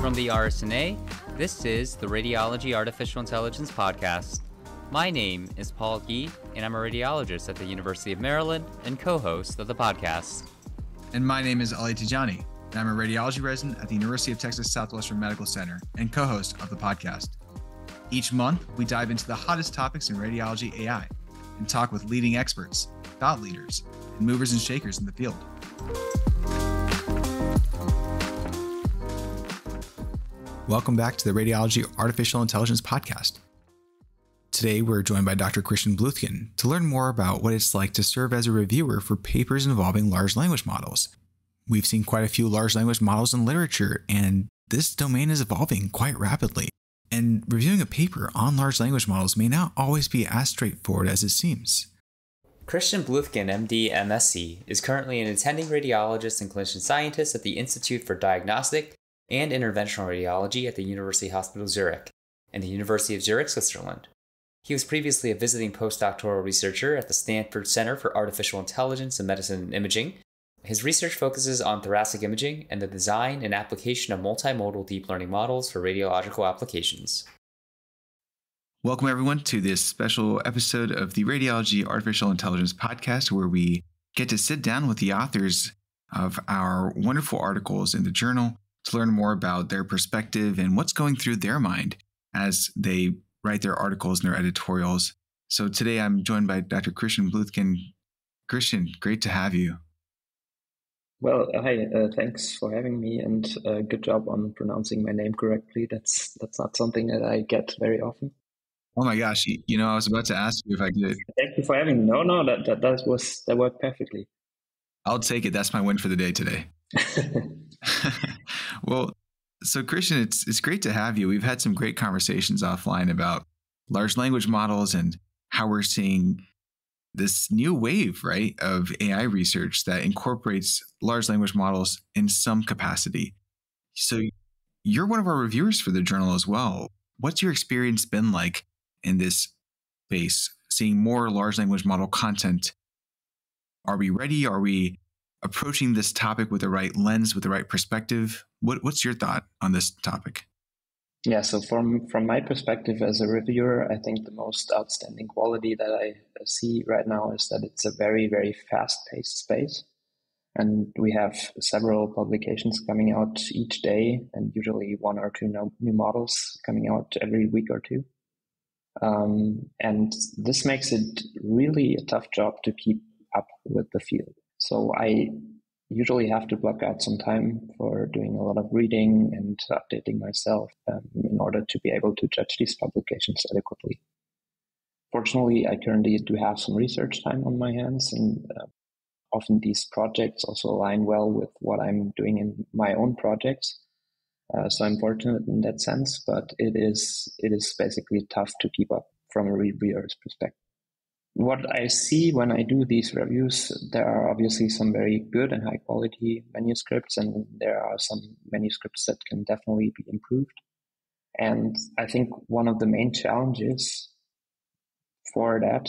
From the RSNA, this is the Radiology Artificial Intelligence Podcast. My name is Paul Gee, and I'm a radiologist at the University of Maryland and co-host of the podcast. And my name is Tenjani, and I'm a radiology resident at the University of Texas Southwestern Medical Center and co-host of the podcast. Each month, we dive into the hottest topics in radiology AI and talk with leading experts, thought leaders, and movers and shakers in the field. Welcome back to the Radiology Artificial Intelligence Podcast. Today, we're joined by Dr. Christian Bluethgen to learn more about what it's like to serve as a reviewer for papers involving large language models. We've seen quite a few large language models in literature, and this domain is evolving quite rapidly. And reviewing a paper on large language models may not always be as straightforward as it seems. Christian Bluethgen, MD, MSc, is currently an attending radiologist and clinician scientist at the Institute for Diagnostic and Interventional Radiology at the University Hospital Zurich and the University of Zurich, Switzerland. He was previously a visiting postdoctoral researcher at the Stanford Center for Artificial Intelligence in Medicine and Imaging. His research focuses on thoracic imaging and the design and application of multimodal deep learning models for radiological applications. Welcome, everyone, to this special episode of the Radiology Artificial Intelligence Podcast, where we get to sit down with the authors of our wonderful articles in the journal to learn more about their perspective and what's going through their mind as they write their articles and their editorials. So today I'm joined by Dr. Christian Bluethgen. Christian, great to have you. Well, hi, thanks for having me, and good job on pronouncing my name correctly. That's not something that I get very often. Oh my gosh, I was about to ask you if I could. Thank you for having me. No, that worked perfectly. I'll take it. That's my win for the day today. Well, so Christian, it's great to have you. We've had some great conversations offline about large language models and how we're seeing this new wave, right, of AI research that incorporates large language models in some capacity. So you're one of our reviewers for the journal as well. What's your experience been like in this space, seeing more large language model content? Are we ready? Are we approaching this topic with the right lens, with the right perspective? What's your thought on this topic? Yeah, so from my perspective as a reviewer, I think the most outstanding quality that I see right now is that it's a very, very fast-paced space. And we have several publications coming out each day, and usually one or two new models coming out every week or two. And this makes it really a tough job to keep up with the field. So I usually have to block out some time for doing a lot of reading and updating myself in order to be able to judge these publications adequately. Fortunately, I currently do have some research time on my hands, and often these projects also align well with what I'm doing in my own projects. So I'm fortunate in that sense, but it is basically tough to keep up from a reviewer's perspective. What I see when I do these reviews, there are obviously some very good and high quality manuscripts, and there are some manuscripts that can definitely be improved. And I think one of the main challenges for that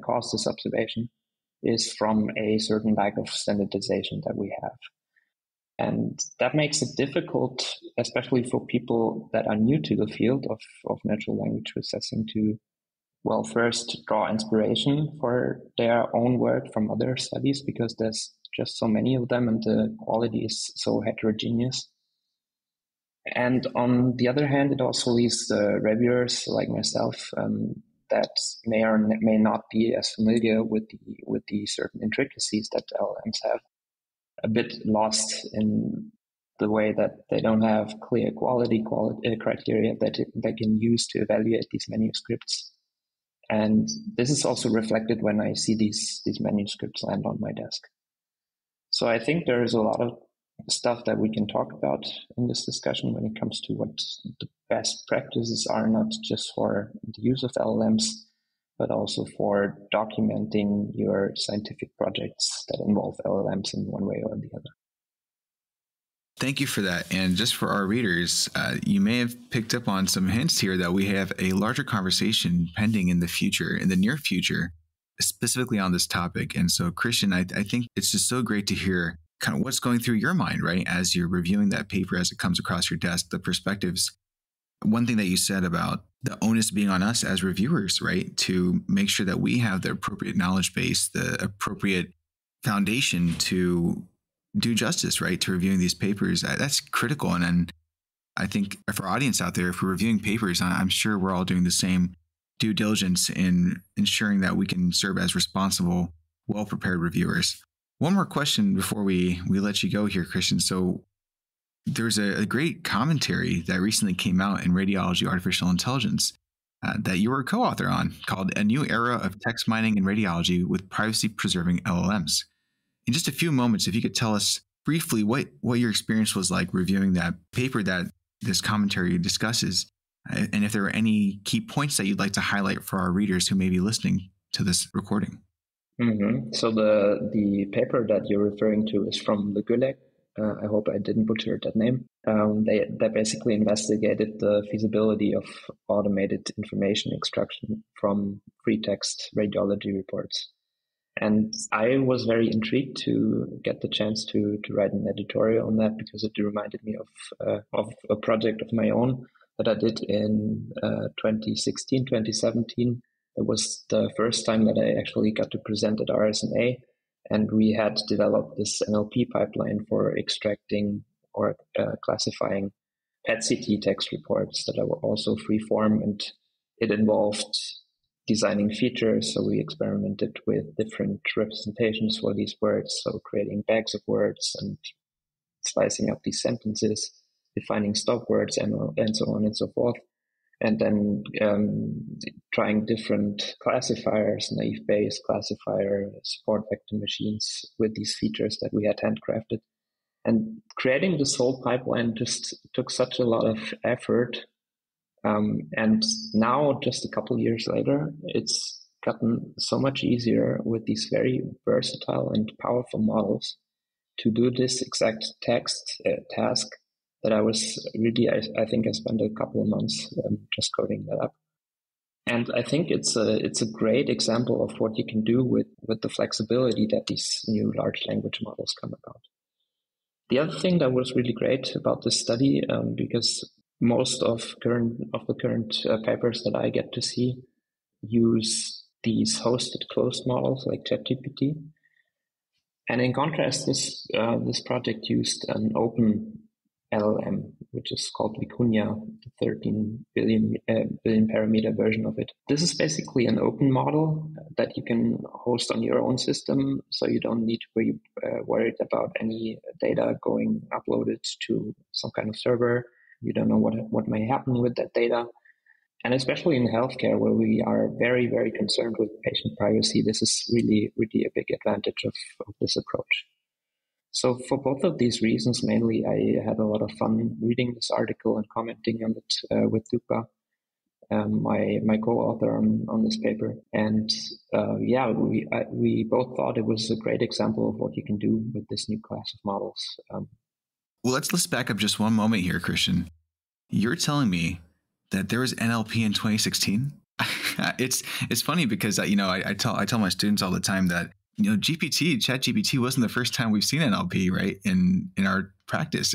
caused this observation is from a certain lack of standardization that we have. And that makes it difficult, especially for people that are new to the field of natural language processing, to first draw inspiration for their own work from other studies, because there's just so many of them and the quality is so heterogeneous. And on the other hand, it also leaves the reviewers like myself that may or may not be as familiar with the certain intricacies that LLMs have, a bit lost in the way that they don't have clear quality criteria that they can use to evaluate these manuscripts. And this is also reflected when I see these manuscripts land on my desk. So I think there is a lot of stuff that we can talk about in this discussion when it comes to what the best practices are, not just for the use of LLMs, but also for documenting your scientific projects that involve LLMs in one way or the other. Thank you for that. And just for our readers, you may have picked up on some hints here that we have a larger conversation pending in the near future, specifically on this topic. And so, Christian, I think it's just so great to hear kind of what's going through your mind, right? As you're reviewing that paper, as it comes across your desk, the perspectives. One thing that you said about the onus being on us as reviewers, right? To make sure that we have the appropriate knowledge base, the appropriate foundation to do justice, right? To reviewing these papers. That's critical. And then I think for our audience out there, if we're reviewing papers, I'm sure we're all doing the same due diligence in ensuring that we can serve as responsible, well-prepared reviewers. One more question before we let you go here, Christian. So there's a great commentary that recently came out in Radiology Artificial Intelligence that you were a co-author on, called A New Era of Text Mining in Radiology with Privacy-Preserving LLMs. In just a few moments, if you could tell us briefly what your experience was like reviewing that paper that this commentary discusses, and if there are any key points that you'd like to highlight for our readers who may be listening to this recording. Mm-hmm. So the paper that you're referring to is from the Gulag. I hope I didn't butcher that name. They basically investigated the feasibility of automated information extraction from free text radiology reports. And I was very intrigued to get the chance to write an editorial on that, because it reminded me of a project of my own that I did in 2016, 2017. It was the first time that I actually got to present at RSNA, and we had developed this NLP pipeline for extracting or classifying PET-CT text reports that are also free-form, and it involved designing features. So we experimented with different representations for these words, so creating bags of words and slicing up these sentences, defining stop words, and so on and so forth. And then trying different classifiers, naive Bayes classifier, support vector machines with these features that we had handcrafted. And creating this whole pipeline just took such a lot of effort. And now, just a couple years later, it's gotten so much easier with these very versatile and powerful models to do this exact task that I was really, I think I spent a couple of months just coding that up. And I think it's a great example of what you can do with the flexibility that these new large language models come about. The other thing that was really great about this study, because most of the current papers that I get to see use these hosted closed models like ChatGPT. And in contrast, this project used an open LLM, which is called Vicuña, the 13 billion parameter version of it. This is basically an open model that you can host on your own system, so you don't need to be worried about any data going uploaded to some kind of server. You don't know what may happen with that data. And especially in healthcare, where we are very, very concerned with patient privacy, this is really, really a big advantage of this approach. So for both of these reasons, mainly, I had a lot of fun reading this article and commenting on it with Tupa, my co-author on this paper. And we both thought it was a great example of what you can do with this new class of models. Well, let's back up just one moment here, Christian. You're telling me that there was NLP in 2016? It's funny because I tell my students all the time that ChatGPT wasn't the first time we've seen NLP, right? In our practice,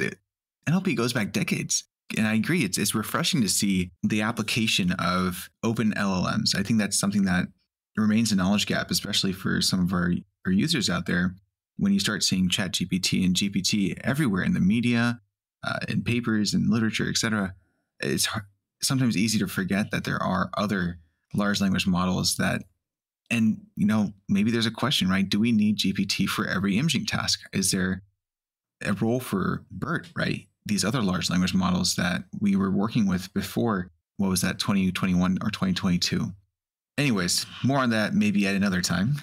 NLP goes back decades. And I agree, it's refreshing to see the application of open LLMs. I think that's something that remains a knowledge gap, especially for some of our users out there. When you start seeing ChatGPT and GPT everywhere in the media, in papers and literature, etc., it's sometimes easy to forget that there are other large language models that. And, maybe there's a question, right? Do we need GPT for every imaging task? Is there a role for BERT, right? These other large language models that we were working with before, 2021 or 2022? Anyways, more on that maybe at another time.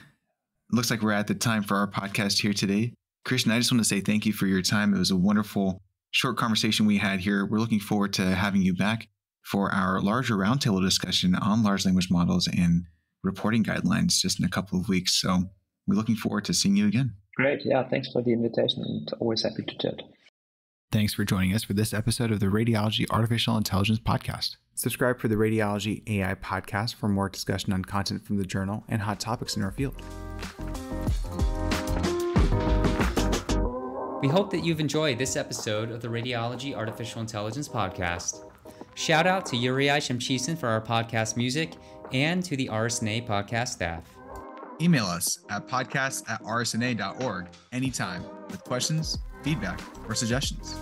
Looks like we're at the time for our podcast here today. Christian, I just want to say thank you for your time. It was a wonderful short conversation we had here. We're looking forward to having you back for our larger roundtable discussion on large language models and reporting guidelines just in a couple of weeks. So we're looking forward to seeing you again. Great. Yeah. Thanks for the invitation, and always happy to chat. Thanks for joining us for this episode of the Radiology Artificial Intelligence Podcast. Subscribe for the Radiology AI Podcast for more discussion on content from the journal and hot topics in our field. We hope that you've enjoyed this episode of the Radiology Artificial Intelligence Podcast. Shout out to Uriah Shemchison for our podcast music and to the RSNA podcast staff. Email us at podcast@rsna.org anytime with questions, feedback, or suggestions.